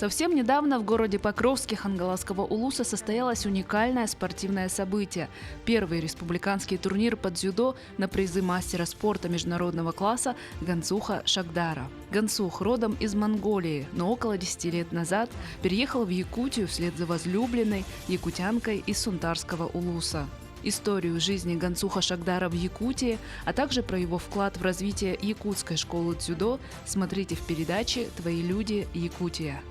Совсем недавно в городе Покровске Хангаласского улуса состоялось уникальное спортивное событие. Первый республиканский турнир по дзюдо на призы мастера спорта международного класса Гансуха Шагдара. Гансух родом из Монголии, но около 10 лет назад переехал в Якутию вслед за возлюбленной якутянкой из Сунтарского улуса. Историю жизни Гансуха Шагдара в Якутии, а также про его вклад в развитие якутской школы дзюдо смотрите в передаче «Твои люди. Якутия».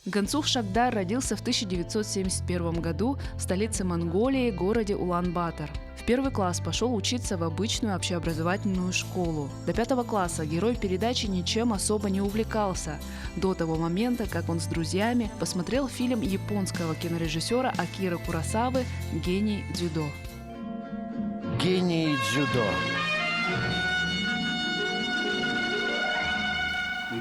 Гансух Шагдар родился в 1971 году в столице Монголии, городе Улан-Батор. В первый класс пошел учиться в обычную общеобразовательную школу. До 5 класса герой передачи ничем особо не увлекался, до того момента, как он с друзьями посмотрел фильм японского кинорежиссера Акиры Куросавы «Гений дзюдо». Гений дзюдо.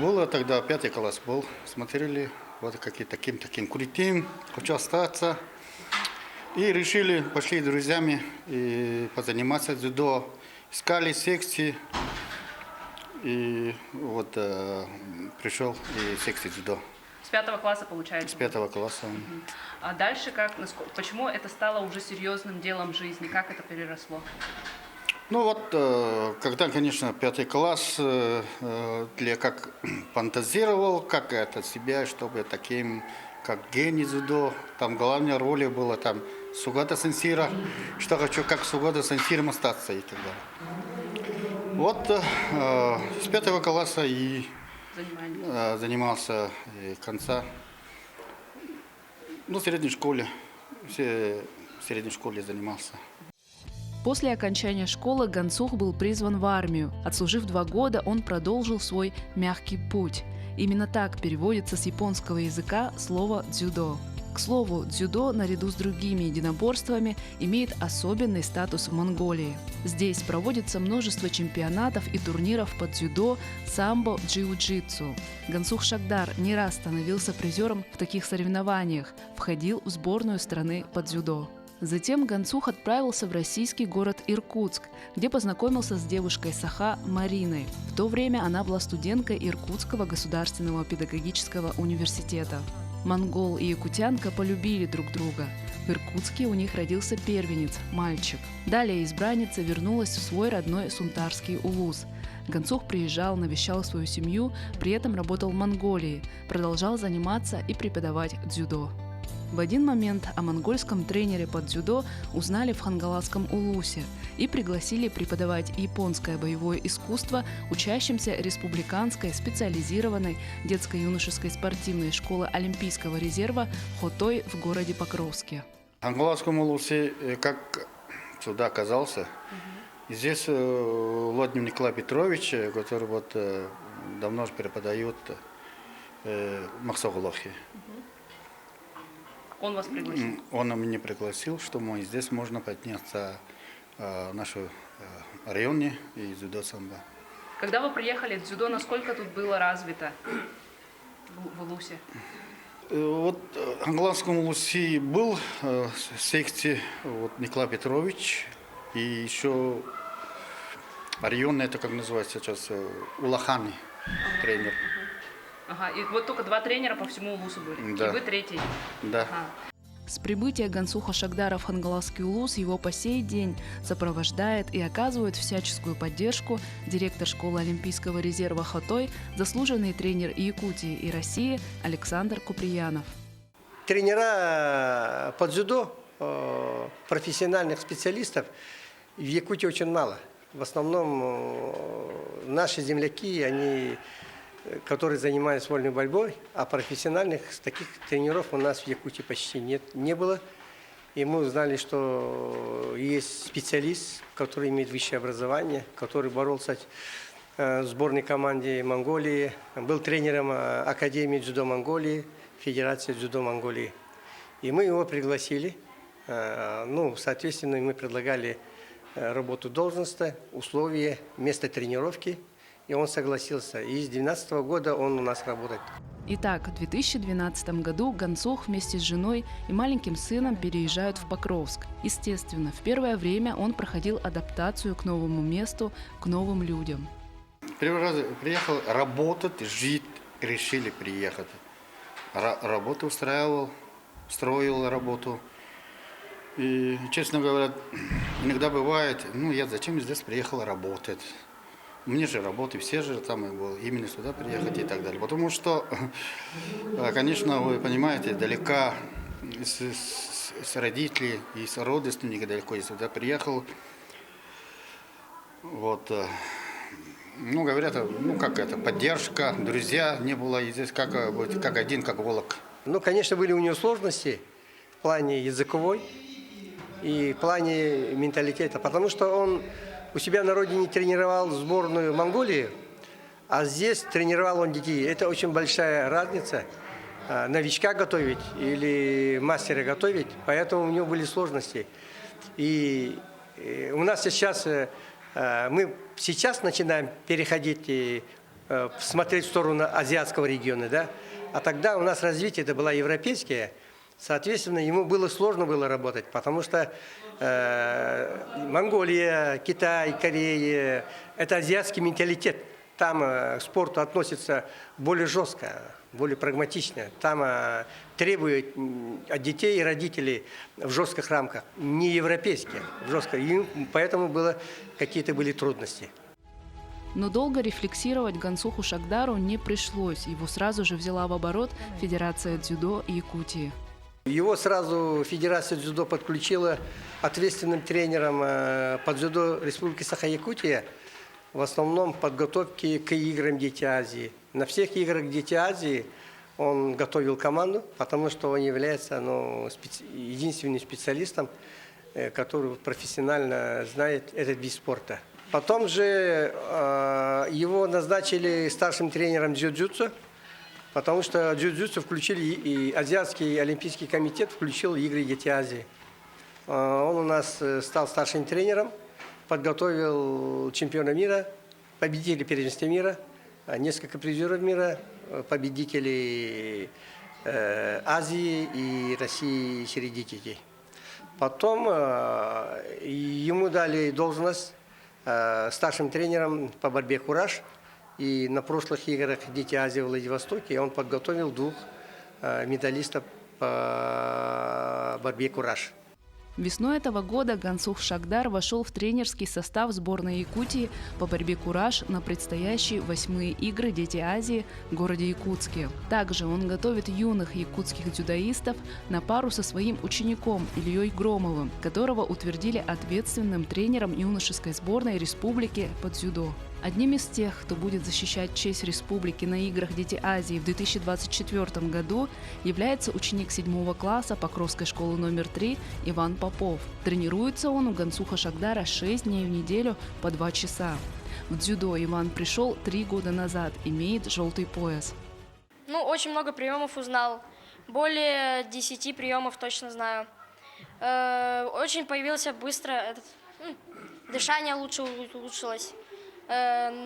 Было тогда 5 класс был, смотрели, вот какие таким крутым, хочу остаться. И решили, пошли с друзьями и позаниматься дзюдо. Искали секции, и вот пришел и секции дзюдо. С 5 класса, получается? С 5 класса. А дальше как, почему это стало уже серьезным делом жизни? Как это переросло? Ну вот, когда, конечно, 5 класс, я как фантазировал, как это себя, чтобы таким, как гений дзюдо, там главная роль была там Сугата Сенсира, что хочу как Сугата Сенсиром остаться и так далее. Вот с 5 класса и занимался и конца, ну, в средней школе, в средней школе занимался. После окончания школы Гансух был призван в армию. Отслужив 2 года, он продолжил свой «мягкий путь». Именно так переводится с японского языка слово «дзюдо». К слову, дзюдо наряду с другими единоборствами имеет особенный статус в Монголии. Здесь проводится множество чемпионатов и турниров по дзюдо, самбо, джиу-джитсу. Гансух Шагдар не раз становился призером в таких соревнованиях, входил в сборную страны по дзюдо. Затем Гансух отправился в российский город Иркутск, где познакомился с девушкой Саха Мариной. В то время она была студенткой Иркутского государственного педагогического университета. Монгол и якутянка полюбили друг друга. В Иркутске у них родился первенец, мальчик. Далее избранница вернулась в свой родной Сунтарский улус. Гансух приезжал, навещал свою семью, при этом работал в Монголии, продолжал заниматься и преподавать дзюдо. В один момент о монгольском тренере по дзюдо узнали в Хангаласском улусе и пригласили преподавать японское боевое искусство учащимся республиканской специализированной детско-юношеской спортивной школы Олимпийского резерва Хотой в городе Покровске. В Хангаласском улусе, как сюда оказался, здесь Владимир Николай Петрович, который вот давно же преподает в Махсоглохе. Он вас пригласил? Он меня пригласил, что мы здесь можно подняться в нашем районе и дзюдо самбо. Когда вы приехали, дзюдо насколько тут было развито в улусе? Вот в Хангаласском улусе был секция вот, Николай Петрович, и еще район, это как называется сейчас, Улахани, тренер. Ага, и вот только 2 тренера по всему улусу были, да. И вы 3-й? Да. Ага. С прибытия Гансуха Шагдара в Хангаласский улус его по сей день сопровождает и оказывает всяческую поддержку директор школы Олимпийского резерва Хотой, заслуженный тренер Якутии и России Александр Куприянов. Тренера по дзюдо, профессиональных специалистов в Якутии очень мало. В основном наши земляки, они, которые занимаются вольной борьбой, а профессиональных таких тренеров у нас в Якутии почти не было. И мы узнали, что есть специалист, который имеет высшее образование, который боролся в сборной команде Монголии, был тренером Академии дзюдо Монголии, Федерации дзюдо Монголии. И мы его пригласили. Соответственно, мы предлагали работу должности, условия, место тренировки. И он согласился. И с 2012 года он у нас работает. Итак, в 2012 году Гансух вместе с женой и маленьким сыном переезжают в Покровск. Естественно, в первое время он проходил адаптацию к новому месту, к новым людям. Первый раз приехал работать, жить, решили приехать. Работу устраивал, строил работу. И, честно говоря, иногда бывает, я зачем здесь приехал работать? Мне же работы, все же там и было, именно сюда приехать и так далее. Потому что, конечно, вы понимаете, далеко с родителей и с родственниками далеко я сюда приехал. Вот. Говорят, как это, поддержка, друзья не было, и здесь как один, как волок. Конечно, были у него сложности в плане языковой и в плане менталитета, потому что он у себя на родине тренировал сборную Монголии, а здесь тренировал он детей. Это очень большая разница, новичка готовить или мастера готовить, поэтому у него были сложности. И у нас сейчас... Мы сейчас начинаем переходить и смотреть в сторону азиатского региона, да? А тогда у нас развитие это было европейское, соответственно, ему сложно было работать, потому что Монголия, Китай, Корея – это азиатский менталитет. Там к спорту относятся более жестко, более прагматично. Там требуют от детей и родителей в жестких рамках, не европейских, жестко. И поэтому какие-то были трудности. Но долго рефлексировать Гансуху Шагдару не пришлось. Его сразу же взяла в оборот Федерация дзюдо Якутии. Его сразу Федерация дзюдо подключила ответственным тренером по дзюдо Республики Саха-Якутия, в основном подготовки к играм Дети Азии. На всех играх Дети Азии он готовил команду, потому что он является единственным специалистом, который профессионально знает этот вид спорта. Потом же его назначили старшим тренером дзюдзюцу, потому что дзюдзюцу включили, и Азиатский олимпийский комитет включил игры Дети Азии. Он у нас стал старшим тренером, подготовил чемпиона мира, победителей первенства мира, несколько призеров мира, победителей Азии и России среди детей. Потом ему дали должность старшим тренером по борьбе «Кураж». И на прошлых играх Дети Азии в Владивостоке он подготовил 2 медалистов по борьбе «Кураж». Весной этого года Гансух Шагдар вошел в тренерский состав сборной Якутии по борьбе «Кураж» на предстоящие 8-е игры Дети Азии в городе Якутске. Также он готовит юных якутских дзюдоистов на пару со своим учеником Ильей Громовым, которого утвердили ответственным тренером юношеской сборной республики по дзюдо. Одним из тех, кто будет защищать честь республики на играх Дети Азии в 2024 году, является ученик 7 класса Покровской школы номер 3 Иван Попов. Тренируется он у Гансуха Шагдара 6 дней в неделю по 2 часа. В дзюдо Иван пришел 3 года назад, имеет желтый пояс. Очень много приемов узнал. Более 10 приемов точно знаю. Очень появился быстро, дышание лучше улучшилось.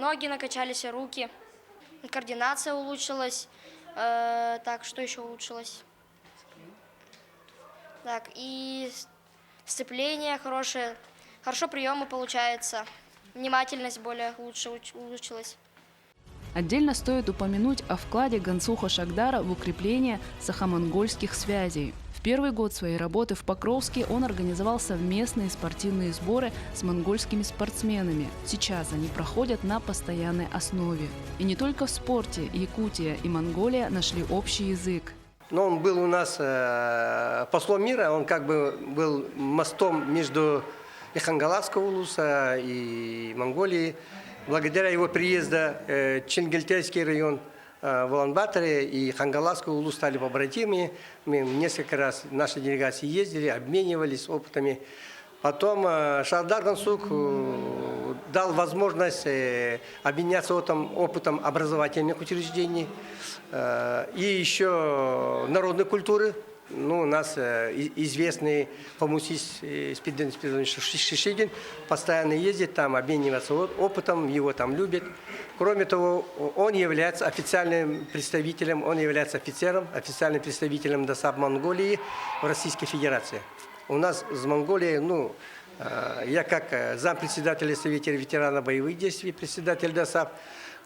Ноги накачались, руки, координация улучшилась. Так, что еще улучшилось? Так, и сцепление хорошее, хорошо приемы получается, внимательность лучше улучшилась. Отдельно стоит упомянуть о вкладе Гансуха Шагдара в укрепление сахо-монгольских связей. В первый год своей работы в Покровске он организовал совместные спортивные сборы с монгольскими спортсменами. Сейчас они проходят на постоянной основе. И не только в спорте Якутия и Монголия нашли общий язык. Но он был у нас послом мира, он был мостом между Хангаласского улуса и Монголией. Благодаря его приезду Чингельтейский район в Улан-Баторе и Хангаласский улус стали побратимами. Мы несколько раз наши делегации ездили, обменивались опытами. Потом Шагдар Гансух дал возможность обменяться опытом образовательных учреждений и еще народной культуры, Ну, у нас известный фамусист Спиден Шишигин постоянно ездит там, обменивается опытом, его там любят. Кроме того, он является официальным представителем, он является официальным представителем ДОСААФ Монголии в Российской Федерации. У нас с Монголией, ну, я как зампредседателя Совета ветеранов боевых действий, председатель ДОСААФ,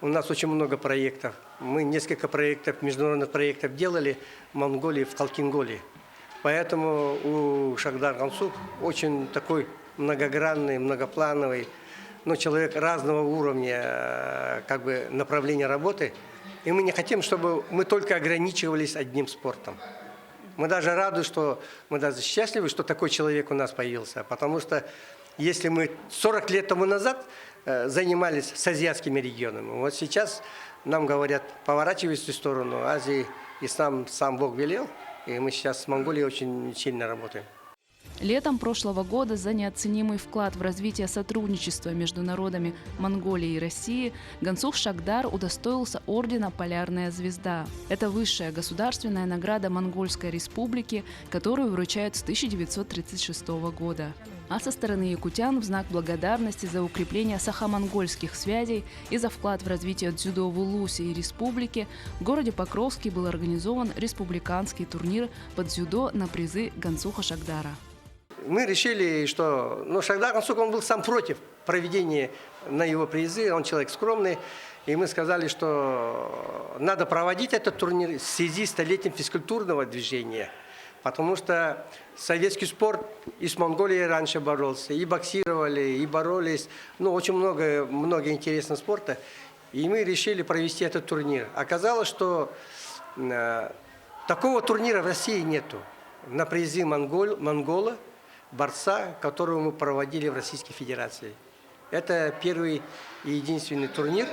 у нас очень много проектов. Мы несколько проектов, международных проектов делали в Монголии, в Халкинголе. Поэтому у Шагдар Гансух очень такой многогранный, многоплановый, ну, человек разного уровня, как бы, направления работы. И мы не хотим, чтобы мы только ограничивались одним спортом. Мы даже рады, что мы даже счастливы, что такой человек у нас появился. Потому что если мы 40 лет тому назад занимались с азиатскими регионами, вот сейчас нам говорят, поворачивайся в сторону Азии, и сам Бог велел, и мы сейчас с Монголией очень сильно работаем. Летом прошлого года за неоценимый вклад в развитие сотрудничества между народами Монголии и России Гансух Шагдар удостоился ордена «Полярная звезда». Это высшая государственная награда Монгольской республики, которую вручают с 1936 года. А со стороны якутян в знак благодарности за укрепление сахо-монгольских связей и за вклад в развитие дзюдо в Улусе и республике в городе Покровске был организован республиканский турнир по дзюдо на призы Гансуха Шагдара. Мы решили, что Шагдар Гансух, он был сам против проведения на его призы, он человек скромный. И мы сказали, что надо проводить этот турнир в связи с столетием физкультурного движения. Потому что советский спорт и с Монголией раньше боролся, и боксировали, и боролись. Ну, очень много интересного спорта. И мы решили провести этот турнир. Оказалось, что такого турнира в России нету. На призы монгола, борца, которого мы проводили в Российской Федерации. Это первый и единственный турнир,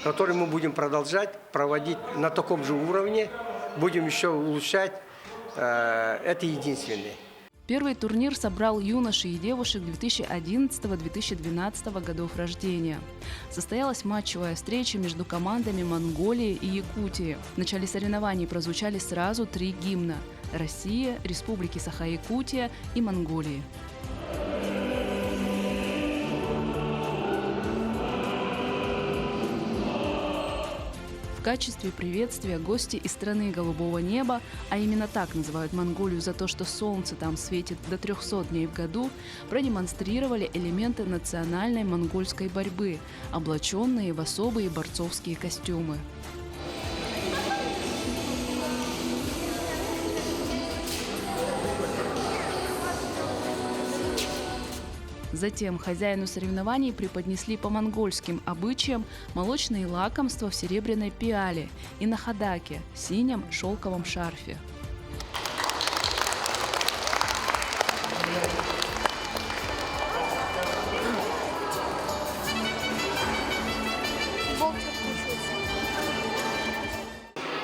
который мы будем продолжать проводить на таком же уровне. Будем еще улучшать. Это единственный. Первый турнир собрал юношей и девушек 2011-2012 годов рождения. Состоялась матчевая встреча между командами Монголии и Якутии. В начале соревнований прозвучали сразу 3 гимна – Россия, Республики Саха-Якутия и Монголии. В качестве приветствия гости из страны голубого неба, а именно так называют Монголию за то, что солнце там светит до 300 дней в году, продемонстрировали элементы национальной монгольской борьбы, облаченные в особые борцовские костюмы. Затем хозяину соревнований преподнесли по монгольским обычаям молочные лакомства в серебряной пиале и на хадаке – синем шелковом шарфе.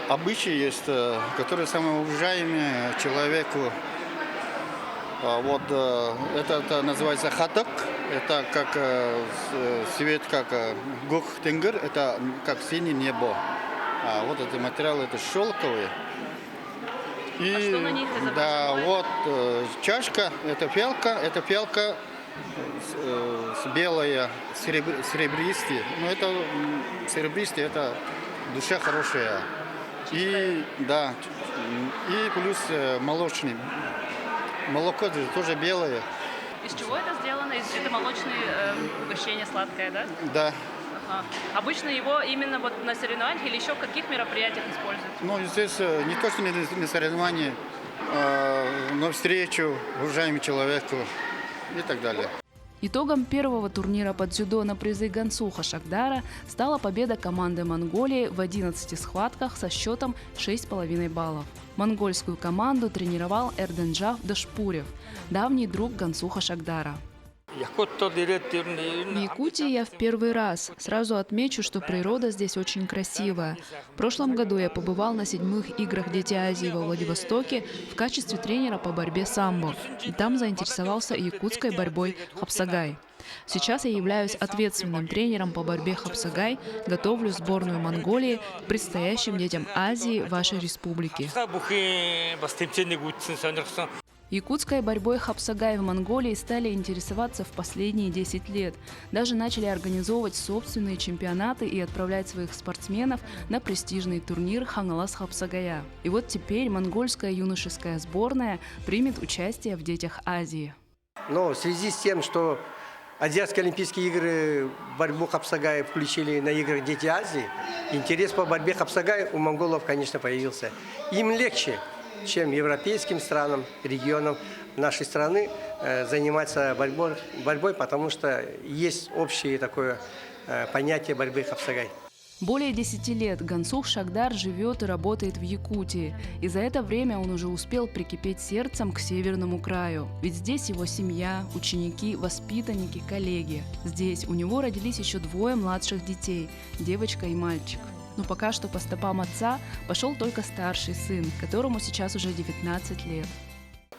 Обычаи есть, которые самые уважаемые человеку. Вот это называется хатак, это как свет, как гух-тенгер, это как синее небо. А вот этот материал, это шелковый. И, А что на них изображено? Да, вот чашка, это пиалка с белая, серебристая. Ну это серебристая, это душа хорошая. И да, и плюс молочный. Молоко тоже белое. Из чего это сделано? Это молочное угощение сладкое, да? Да. Ага. Обычно его именно вот на соревнованиях или еще в каких мероприятиях используют? Ну, здесь не то, что на соревнования, но встречу уважаемому человеку и так далее. Итогом первого турнира по дзюдо на призы Гансуха Шагдара стала победа команды Монголии в 11 схватках со счетом 6,5 баллов. Монгольскую команду тренировал Эрденджав Дашпурев, давний друг Гансуха Шагдара. В Якутии я в первый раз. Сразу отмечу, что природа здесь очень красивая. В прошлом году я побывал на 7-х играх «Дети Азии» во Владивостоке в качестве тренера по борьбе самбо. И там заинтересовался якутской борьбой хапсагай. Сейчас я являюсь ответственным тренером по борьбе хапсагай, готовлю сборную Монголии к предстоящим детям Азии вашей республики. Якутской борьбой хапсагай в Монголии стали интересоваться в последние 10 лет. Даже начали организовывать собственные чемпионаты и отправлять своих спортсменов на престижный турнир Хангалас Хапсагая. И вот теперь монгольская юношеская сборная примет участие в детях Азии. Но в связи с тем, что Азиатские олимпийские игры борьбу хапсагая включили на играх «Дети Азии», интерес по борьбе хапсагая у монголов, конечно, появился. Им легче, чем европейским странам, регионам нашей страны заниматься борьбой, потому что есть общее такое понятие борьбы хапсагай. Более 10 лет Гансух Шагдар живет и работает в Якутии. И за это время он уже успел прикипеть сердцем к северному краю. Ведь здесь его семья, ученики, воспитанники, коллеги. Здесь у него родились еще 2 младших детей – девочка и мальчик. Но пока что по стопам отца пошел только старший сын, которому сейчас уже 19 лет.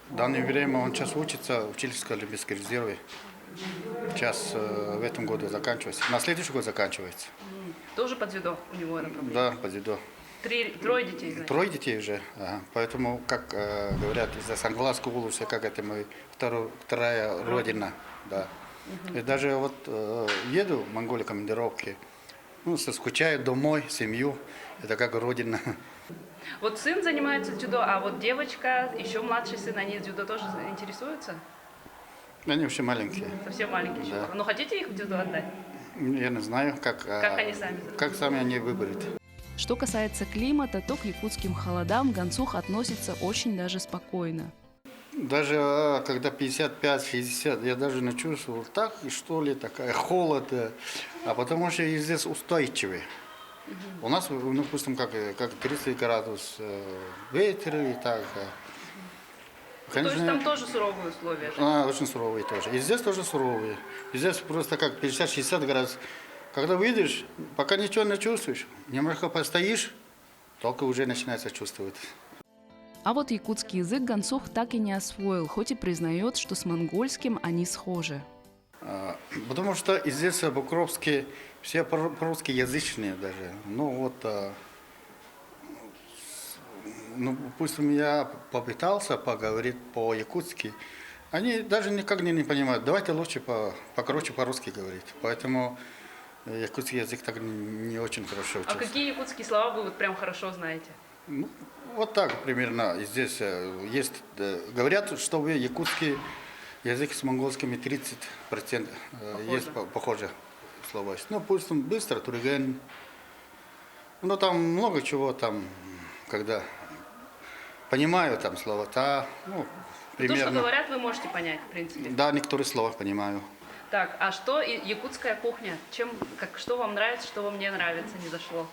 В данное время он сейчас учится в учительской олимпийской резерве. Сейчас в этом году заканчивается. На следующий год заканчивается. Тоже по дзюдо у него направление? Да, по дзюдо. 3 детей, значит? 3 детей уже. Ага. Поэтому, как говорят, из-за Сангласской области, как это мы вторая родина. Да. И даже вот еду в Монголию командировки, соскучаю домой, семью. Это как родина. Вот сын занимается дзюдо, а вот девочка, еще младший сын, они дзюдо тоже интересуются? Они вообще маленькие. Совсем маленькие еще. Да. Ну, хотите их в дзюдо отдать? Я не знаю, как они сами захотят. Как сами они выберут. Что касается климата, то к якутским холодам Гансух относится очень даже спокойно. Даже когда 55-60, я даже не чувствовал, так и что ли, такая холод. А потому что здесь устойчивый. У нас, допустим, как 30 градусов ветер и так. Конечно, то есть там тоже суровые условия? Очень суровые тоже. И здесь тоже суровые. И здесь просто как 50-60 градусов. Когда выйдешь, пока ничего не чувствуешь, немножко постоишь, только уже начинается чувствовать. А вот якутский язык Гансух так и не освоил, хоть и признает, что с монгольским они схожи. Потому что здесь в Покровске все по-русскоязычные даже. Допустим, я попытался поговорить по-якутски. Они даже никак не понимают. Давайте лучше покороче по-русски говорить. Поэтому якутский язык так не очень хорошо учился. А какие якутские слова вы вот прям хорошо знаете? Вот так примерно. Здесь есть, говорят, что якутский язык с монгольскими 30% есть похожие слова. Допустим, быстро, турген. Там много чего там, когда понимаю там слова, примерно. То, что говорят, вы можете понять, в принципе. Да, некоторые слова понимаю. Так, а что якутская кухня? Что вам нравится, что вам не нравится, не зашло?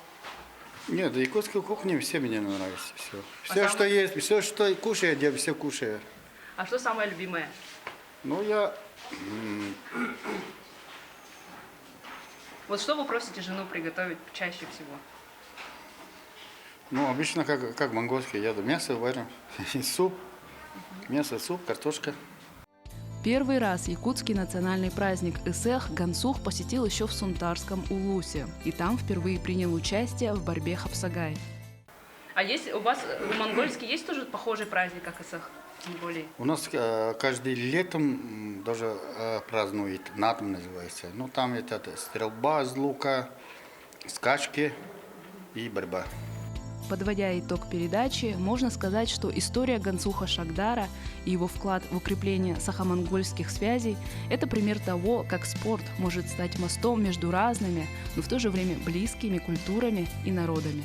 Нет, якутская кухня все мне нравится. Все, что есть, все, что кушаю, я все кушаю. А что самое любимое? Вот что вы просите жену приготовить чаще всего? Обычно как монгольский, я мясо варим, суп, мясо, суп, картошка. Первый раз якутский национальный праздник Эсэх Гансух посетил еще в Сунтарском Улусе. И там впервые принял участие в борьбе хапсагай. А у вас в монгольске есть тоже похожий праздник, как Эсэх в Монголии? У нас каждый летом даже празднует, натм называется. Там это стрельба из лука, скачки и борьба. Подводя итог передачи, можно сказать, что история Гансуха Шагдара и его вклад в укрепление сахо-монгольских связей – это пример того, как спорт может стать мостом между разными, но в то же время близкими культурами и народами.